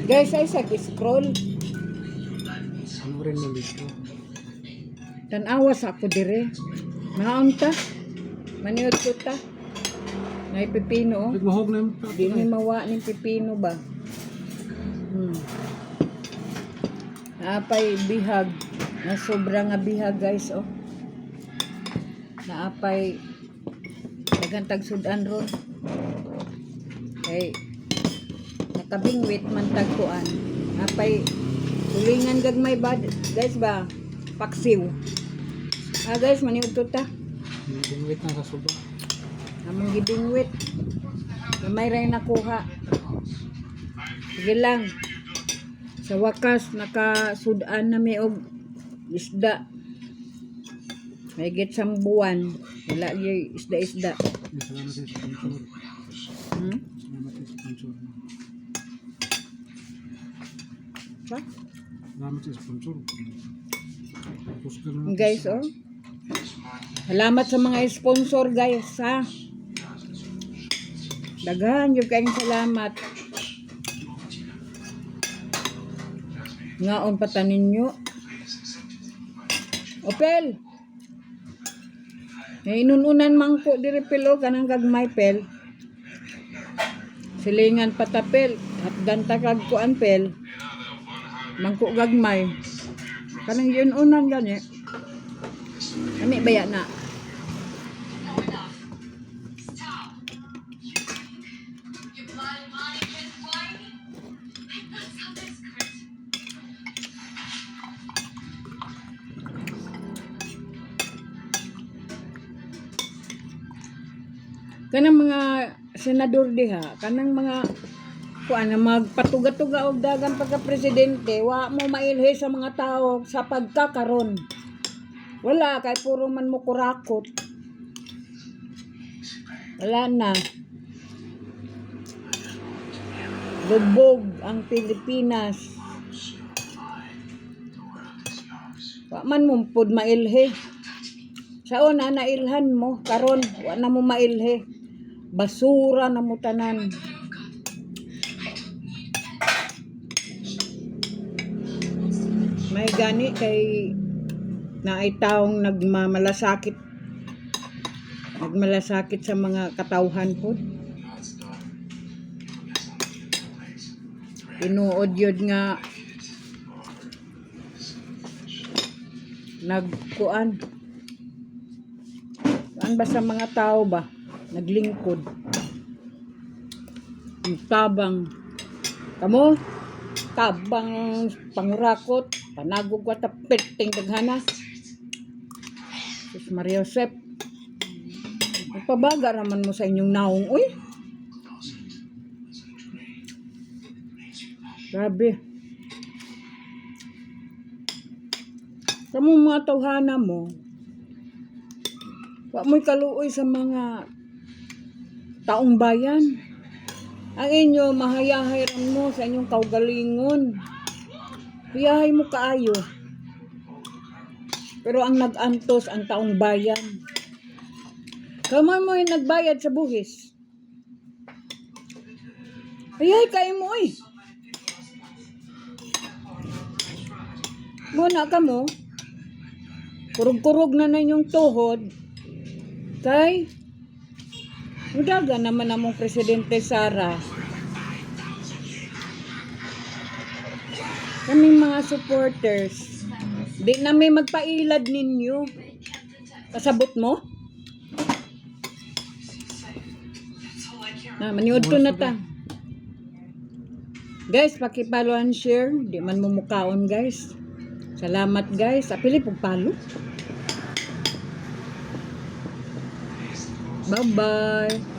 Guys, ay scroll. Ano rin na dito? Tanawas ako dire. Mga unta. Maniod ko ta. May pipino. Nagmahog na yung Di ni mawa ng pipino ba? Naapay bihag. Na sobra nga bihag guys oh. Naapay nagantag sudan ron. Okay. Nakabingwit man tagkuan. Naapay tulingan gagmay ba guys ba? Paksiw. Guys, maniud to ta. Bingwit na sa suba. Among gibingwit. May ray nakuha. Sige lang. Sa wakas nakasudan na may og isda. May get buwan. Wala gyud isda-isda. Salamat sa sponsor. Salamat sa sponsor. Ha? Salamat sa sponsor. Guys, oh. Salamat sa mga sponsor, guys, ha. Daghan yung kayong salamat. Ngaon patanin nyo. Opel. Inununan mangko diri pelo kanang gagmay pel. Silingan patapel at ganta kag kuan pel. Mangko gagmay. Kanang yun unan gani. Ani baya na. Kanang mga senador diha, kanang mga kuan na magpatuga-tuga og dagan pagka presidente, wa mo mailhi sa mga tao sa pagkakaron. Wala kay puro man mo kurakot. Wala na. Lubog ang Pilipinas. Wa man mo pud mailhi. Sa una nailhan mo, karon wa na mo mailhi. Basura na mo tanan. May gani kay na ay taong nagmamalasakit sa mga katawhan po. Tinuod yun nga nagkuan ba sa mga tao ba naglingkod ang tabang kamo tabang pangurakot panagog wa ta perting daghana Sus Maria Josep pabaga raman mo sa inyong naong uy grabe kamo mga tawhana mo wa mo'y kaluoy sa mga taong bayan. Ang inyo, mahayahay rin mo sa inyong kaugalingon. Hayahay mo kaayo. Pero ang nag-antos ang taong bayan. Kamay mo yung nagbayad sa buhis. Hayahay kayo mo eh. Muna ka mo. Kurug-kurug na yung tuhod. Kay udaga naman namong Presidente Sara. Kaming mga supporters. Di na may magpailad ninyo. Kasabot mo? Na, maniud to na ta. Guys, pakipalo and share. Di man mumukaon guys. Salamat guys. Apili pagpalo. Bye-bye.